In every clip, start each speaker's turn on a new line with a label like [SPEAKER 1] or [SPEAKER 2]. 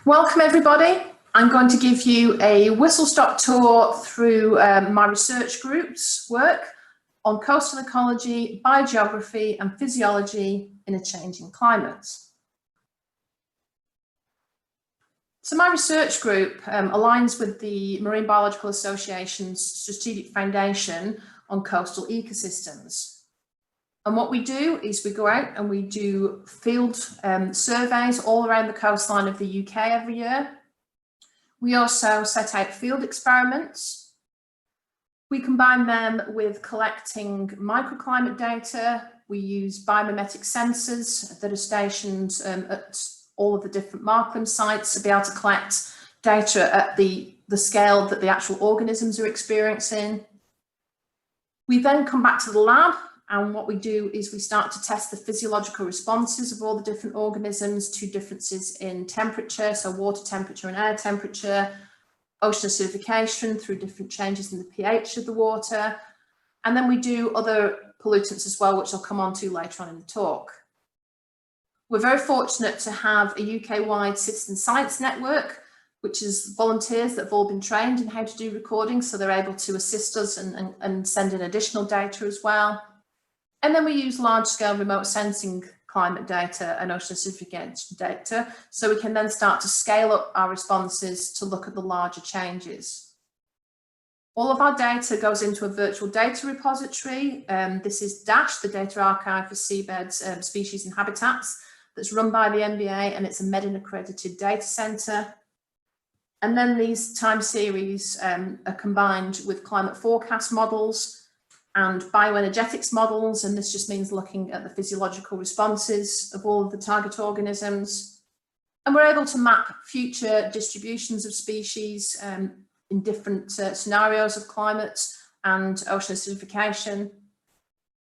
[SPEAKER 1] Welcome everybody. I'm going to give you a whistle-stop tour through my research group's work on coastal ecology, biogeography and physiology in a changing climate. So my research group aligns with the Marine Biological Association's Strategic Foundation on coastal ecosystems. And what we do is we go out and we do field surveys all around the coastline of the UK every year. We also set out field experiments. We combine them with collecting microclimate data. We use biomimetic sensors that are stationed at all of the different MarClim sites to be able to collect data at the scale that the actual organisms are experiencing. We then come back to the lab, and what we do is we start to test the physiological responses of all the different organisms to differences in temperature, so water temperature and air temperature, ocean acidification through different changes in the pH of the water. And then we do other pollutants as well, which I'll come on to later on in the talk. We're very fortunate to have a UK-wide citizen science network, which is volunteers that have all been trained in how to do recording, so they're able to assist us and send in additional data as well. And then we use large-scale remote sensing climate data and ocean acidification data, so we can then start to scale up our responses to look at the larger changes. All of our data goes into a virtual data repository. This is DASH, the Data Archive for Seabeds, Species and Habitats, that's run by the MBA, and it's a MEDIN accredited data centre. And then these time series are combined with climate forecast models and bioenergetics models, and this just means looking at the physiological responses of all of the target organisms. And we're able to map future distributions of species in different scenarios of climate and ocean acidification.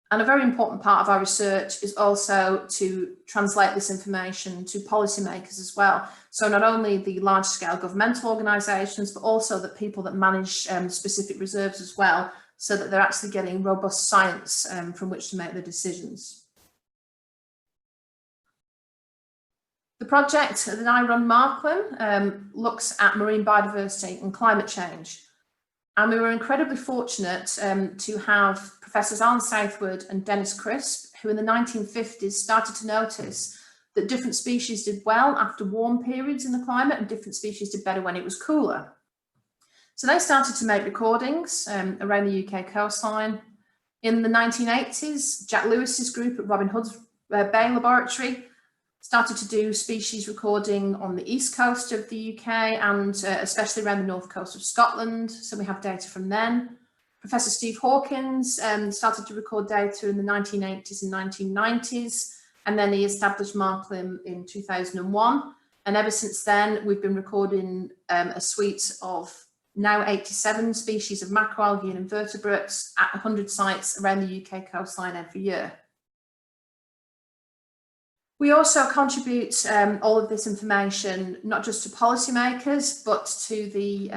[SPEAKER 1] And a very important part of our research is also to translate this information to policymakers as well. So not only the large-scale governmental organisations, but also the people that manage specific reserves as well, so that they're actually getting robust science from which to make their decisions. The project that I run, MarClim, looks at marine biodiversity and climate change. And we were incredibly fortunate to have Professors Alan Southwood and Dennis Crisp, who in the 1950s started to notice that different species did well after warm periods in the climate and different species did better when it was cooler. So they started to make recordings around the UK coastline. In the 1980s, Jack Lewis's group at Robin Hood's Bay Laboratory started to do species recording on the east coast of the UK and especially around the north coast of Scotland. So we have data from then. Professor Steve Hawkins started to record data in the 1980s and 1990s, and then he established MarClim in 2001. And ever since then, we've been recording a suite of now 87 species of macroalgae and invertebrates at 100 sites around the UK coastline every year. We also contribute all of this information not just to policymakers, but to the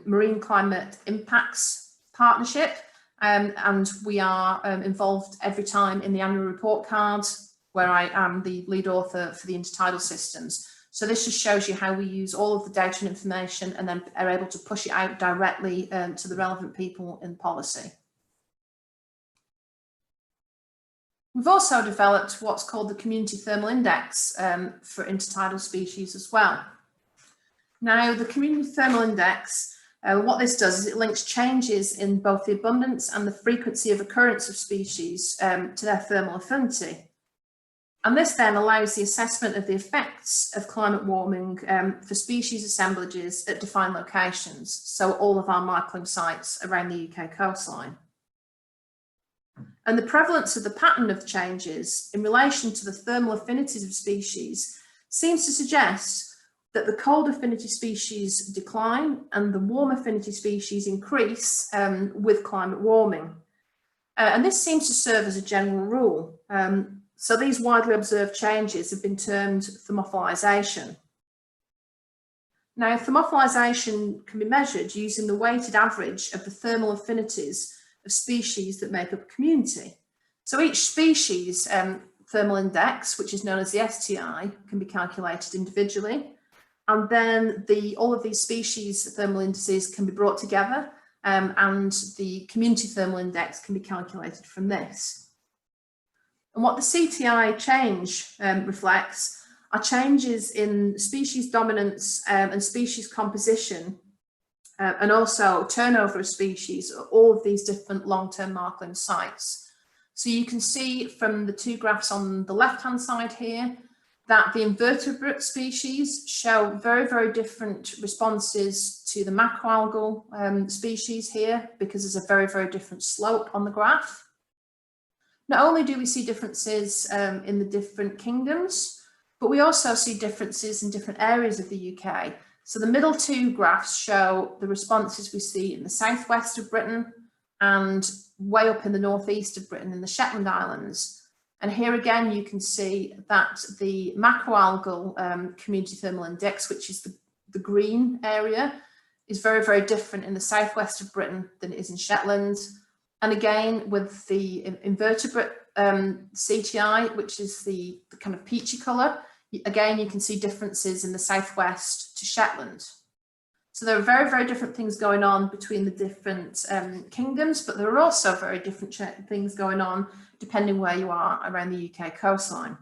[SPEAKER 1] Marine Climate Impacts Partnership. And we are involved every time in the annual report cards, where I am the lead author for the Intertidal systems. So this just shows you how we use all of the data and information and then are able to push it out directly to the relevant people in policy. We've also developed what's called the Community Thermal Index for intertidal species as well. Now, the Community Thermal Index, what this does is it links changes in both the abundance and the frequency of occurrence of species to their thermal affinity. And this then allows the assessment of the effects of climate warming for species assemblages at defined locations, so all of our MarClim sites around the UK coastline. And the prevalence of the pattern of changes in relation to the thermal affinities of species seems to suggest that the cold affinity species decline and the warm affinity species increase with climate warming. And this seems to serve as a general rule. So these widely observed changes have been termed thermophilization. Now, thermophilization can be measured using the weighted average of the thermal affinities of species that make up a community. So each species thermal index, which is known as the STI, can be calculated individually. And then all of these species thermal indices can be brought together, and the community thermal index can be calculated from this. And what the CTI change reflects are changes in species dominance and species composition, and also turnover of species at all of these different long-term MarClim sites. So you can see from the two graphs on the left-hand side here that the invertebrate species show very, very different responses to the macroalgal species here, because there's a very, very different slope on the graph. Not only do we see differences in the different kingdoms, but we also see differences in different areas of the UK. So the middle two graphs show the responses we see in the southwest of Britain and way up in the northeast of Britain in the Shetland Islands. And here again, you can see that the macroalgal community thermal index, which is the green area, is very, very different in the southwest of Britain than it is in Shetland. And again, with the invertebrate CTI, which is the kind of peachy colour, again, you can see differences in the southwest to Shetland. So there are very, very different things going on between the different kingdoms, but there are also very different things going on depending where you are around the UK coastline.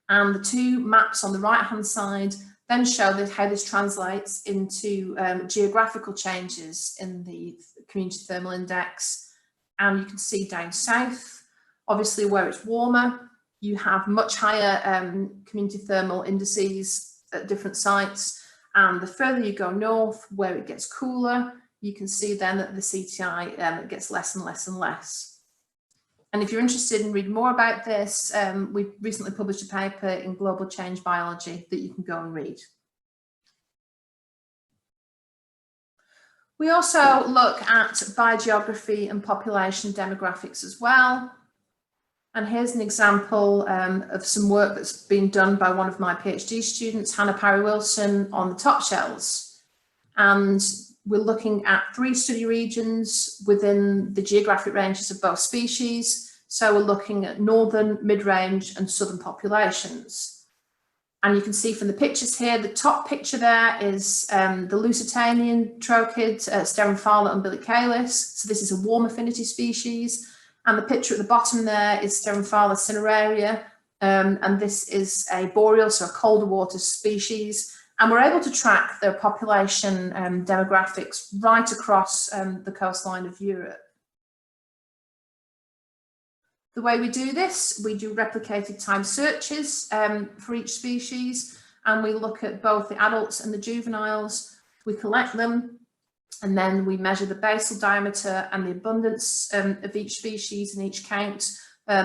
[SPEAKER 1] And the two maps on the right-hand side then show how this translates into geographical changes in the community thermal index. And you can see down south, obviously where it's warmer, you have much higher community thermal indices at different sites. And the further you go north, where it gets cooler, you can see then that the CTI gets less and less and less. And if you're interested in reading more about this, we've recently published a paper in Global Change Biology that you can go and read. We also look at biogeography and population demographics as well. And here's an example of some work that's been done by one of my PhD students, Hannah Parry-Wilson, on the top shells. And we're looking at 3 study regions within the geographic ranges of both species. So we're looking at northern, mid-range and southern populations. And you can see from the pictures here, the top picture there is the Lusitanian trochid, Steromphala umbilicalis. So this is a warm affinity species. And the picture at the bottom there is S.cineraria, and this is a boreal, so a colder water species. And we're able to track their population demographics right across the coastline of Europe. The way we do this, we do replicated time searches for each species, and we look at both the adults and the juveniles. We collect them, and then we measure the basal diameter and the abundance of each species in each count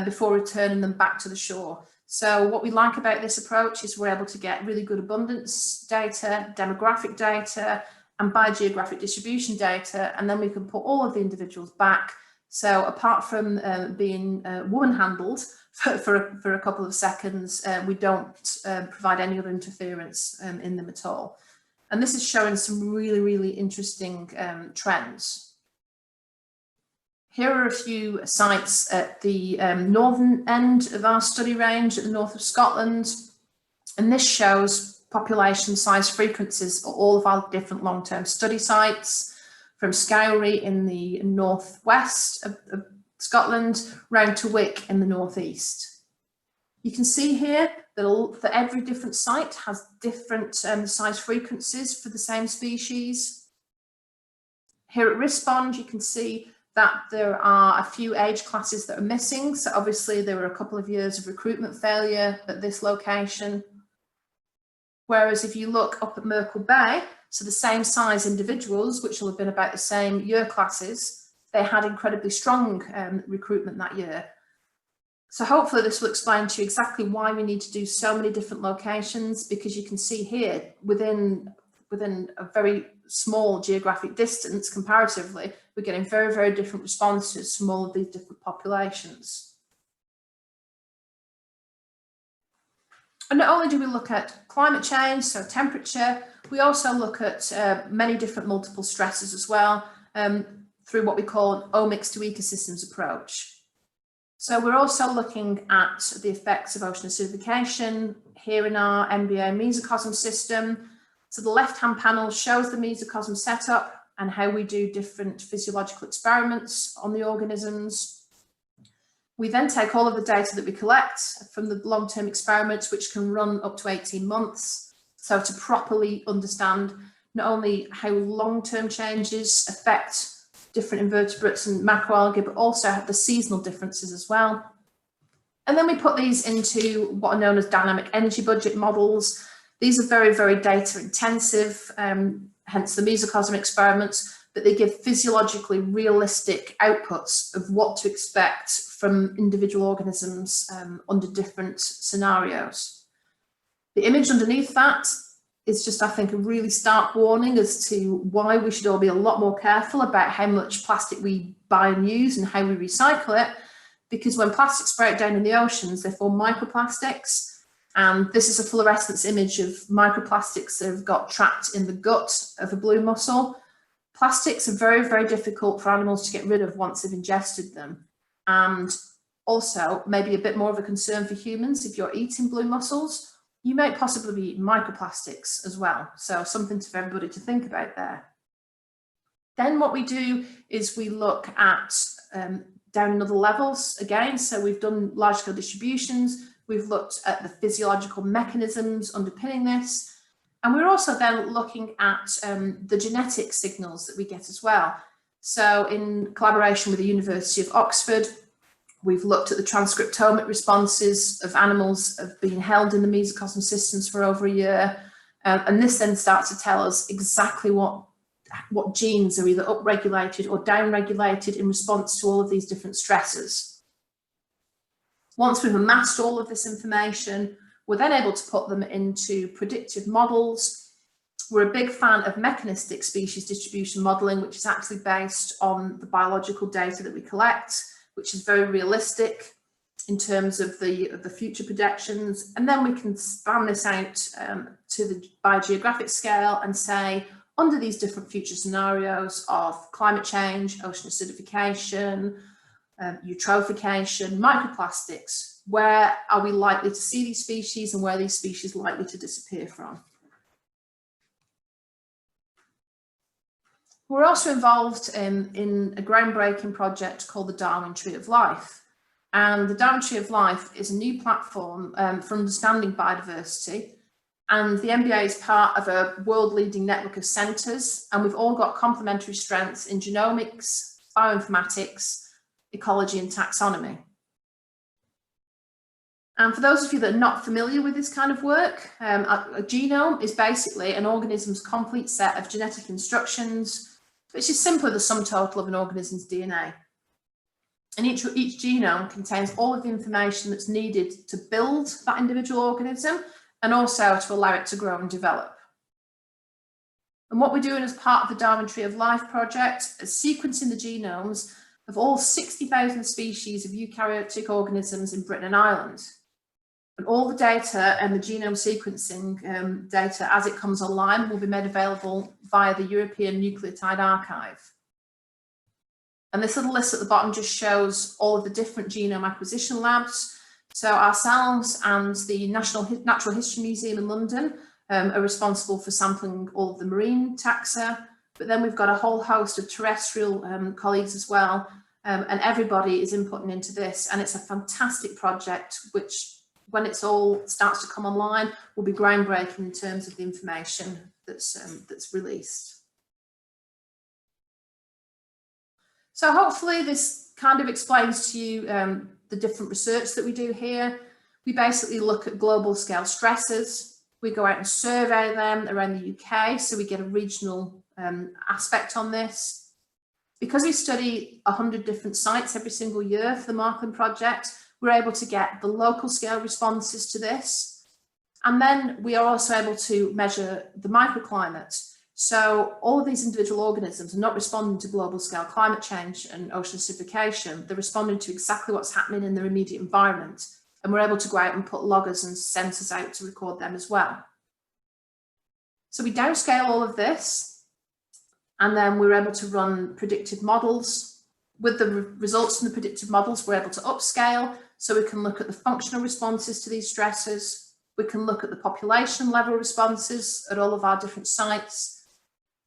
[SPEAKER 1] before returning them back to the shore. So what we like about this approach is we're able to get really good abundance data, demographic data, and biogeographic distribution data, and then we can put all of the individuals back. So apart from being woman-handled for a couple of seconds, we don't provide any other interference in them at all. And this is showing some really, really interesting trends. Here are a few sites at the northern end of our study range at the north of Scotland. And this shows population size frequencies at all of our different long-term study sites, from Scowrie in the northwest of Scotland, round to Wick in the northeast. You can see here that every different site has different size frequencies for the same species. Here at Rispond, you can see that there are a few age classes that are missing. So obviously there were a couple of years of recruitment failure at this location. Whereas if you look up at Merkel Bay, so the same size individuals, which will have been about the same year classes, they had incredibly strong recruitment that year. So hopefully this will explain to you exactly why we need to do so many different locations, because you can see here within a very small geographic distance comparatively, we're getting very, very different responses from all of these different populations. And not only do we look at climate change, so temperature, we also look at many different multiple stresses as well, through what we call an omics to ecosystems approach. So we're also looking at the effects of ocean acidification here in our MBA mesocosm system. So the left-hand panel shows the mesocosm setup and how we do different physiological experiments on the organisms. We then take all of the data that we collect from the long-term experiments, which can run up to 18 months. So to properly understand not only how long-term changes affect different invertebrates and macroalgae, but also the seasonal differences as well. And then we put these into what are known as dynamic energy budget models. These are very, very data intensive, hence the mesocosm experiments, but they give physiologically realistic outputs of what to expect from individual organisms under different scenarios. The image underneath that is just, I think, a really stark warning as to why we should all be a lot more careful about how much plastic we buy and use and how we recycle it, because when plastics break down in the oceans, they form microplastics. And this is a fluorescence image of microplastics that have got trapped in the gut of a blue mussel. Plastics are very, very difficult for animals to get rid of once they've ingested them. And also maybe a bit more of a concern for humans. If you're eating blue mussels, you may possibly be eating microplastics as well. So something for everybody to think about there. Then what we do is we look at down another levels again. So we've done large scale distributions. We've looked at the physiological mechanisms underpinning this. And we're also then looking at the genetic signals that we get as well. So in collaboration with the University of Oxford, we've looked at the transcriptomic responses of animals of being held in the mesocosm systems for over a year. And this then starts to tell us exactly what genes are either upregulated or downregulated in response to all of these different stressors. Once we've amassed all of this information, we're then able to put them into predictive models. We're a big fan of mechanistic species distribution modeling, which is actually based on the biological data that we collect, which is very realistic in terms of the future projections. And then we can span this out to the biogeographic scale and say, under these different future scenarios of climate change, ocean acidification, eutrophication, microplastics, where are we likely to see these species and where are these species likely to disappear from? We're also involved in a groundbreaking project called the Darwin Tree of Life. And the Darwin Tree of Life is a new platform for understanding biodiversity. And the MBA is part of a world-leading network of centres, and we've all got complementary strengths in genomics, bioinformatics, ecology and taxonomy. And for those of you that are not familiar with this kind of work, a genome is basically an organism's complete set of genetic instructions, which is simply the sum total of an organism's DNA. And each genome contains all of the information that's needed to build that individual organism and also to allow it to grow and develop. And what we're doing as part of the Darwin Tree of Life project is sequencing the genomes of all 60,000 species of eukaryotic organisms in Britain and Ireland. And all the data and the genome sequencing data as it comes online will be made available via the European Nucleotide Archive. And this little list at the bottom just shows all of the different genome acquisition labs. So ourselves and the Natural History Museum in London are responsible for sampling all of the marine taxa, but then we've got a whole host of terrestrial colleagues as well, and everybody is inputting into this, and it's a fantastic project which, when it's all starts to come online, will be groundbreaking in terms of the information that's released. So hopefully this kind of explains to you the different research that we do here. We basically look at global scale stressors. We go out and survey them around the UK, so we get a regional aspect on this. Because we study 100 different sites every single year for the MarClim project, we're able to get the local scale responses to this. And then we are also able to measure the microclimate. So all of these individual organisms are not responding to global scale climate change and ocean acidification. They're responding to exactly what's happening in their immediate environment. And we're able to go out and put loggers and sensors out to record them as well. So we downscale all of this, and then we're able to run predictive models. With the results from the predictive models, we're able to upscale, so we can look at the functional responses to these stressors. We can look at the population level responses at all of our different sites.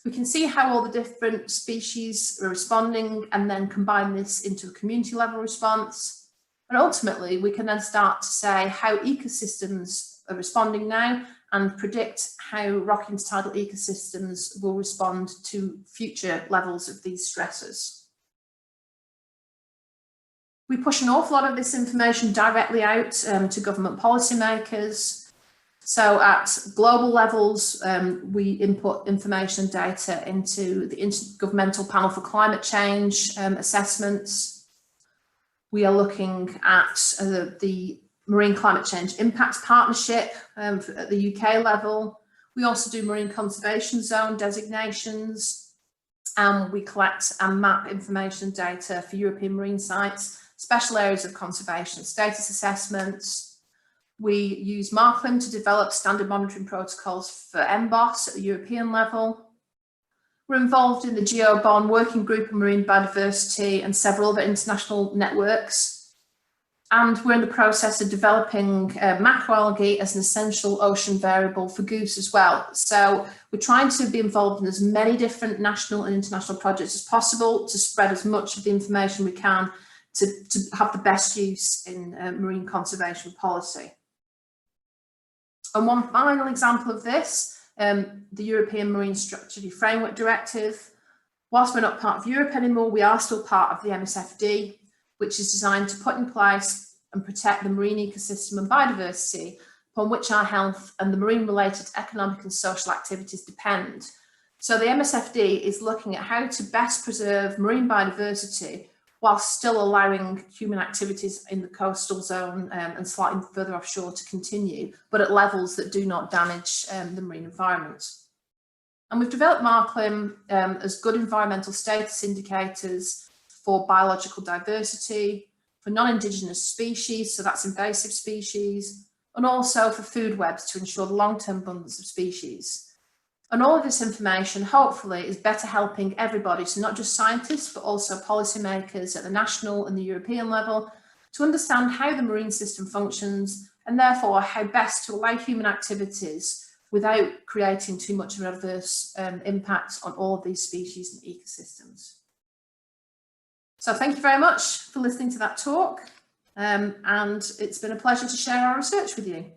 [SPEAKER 1] We can see how all the different species are responding and then combine this into a community level response. And ultimately, we can then start to say how ecosystems are responding now and predict how rock intertidal ecosystems will respond to future levels of these stressors. We push an awful lot of this information directly out to government policymakers. So at global levels, we input information and data into the Intergovernmental Panel for Climate Change assessments. We are looking at the Marine Climate Change Impacts Partnership at the UK level. We also do marine conservation zone designations, and we collect and map information and data for European marine sites, special areas of conservation status assessments. We use MarClim to develop standard monitoring protocols for MBOS at the European level. We're involved in the GeoBond Working Group on Marine Biodiversity and several other international networks. And we're in the process of developing macroalgae as an essential ocean variable for goose as well. So we're trying to be involved in as many different national and international projects as possible to spread as much of the information we can to have the best use in marine conservation policy. And one final example of this, the European Marine Strategy Framework Directive. Whilst we're not part of Europe anymore, we are still part of the MSFD, which is designed to put in place and protect the marine ecosystem and biodiversity upon which our health and the marine-related economic and social activities depend. So the MSFD is looking at how to best preserve marine biodiversity while still allowing human activities in the coastal zone and slightly further offshore to continue, but at levels that do not damage the marine environment. And we've developed MarClim as good environmental status indicators for biological diversity, for non-indigenous species, so that's invasive species, and also for food webs to ensure the long-term abundance of species. And all of this information, hopefully, is better helping everybody, so not just scientists, but also policymakers at the national and the European level, to understand how the marine system functions and therefore how best to allow human activities without creating too much of an adverse impact on all of these species and ecosystems. So thank you very much for listening to that talk, and it's been a pleasure to share our research with you.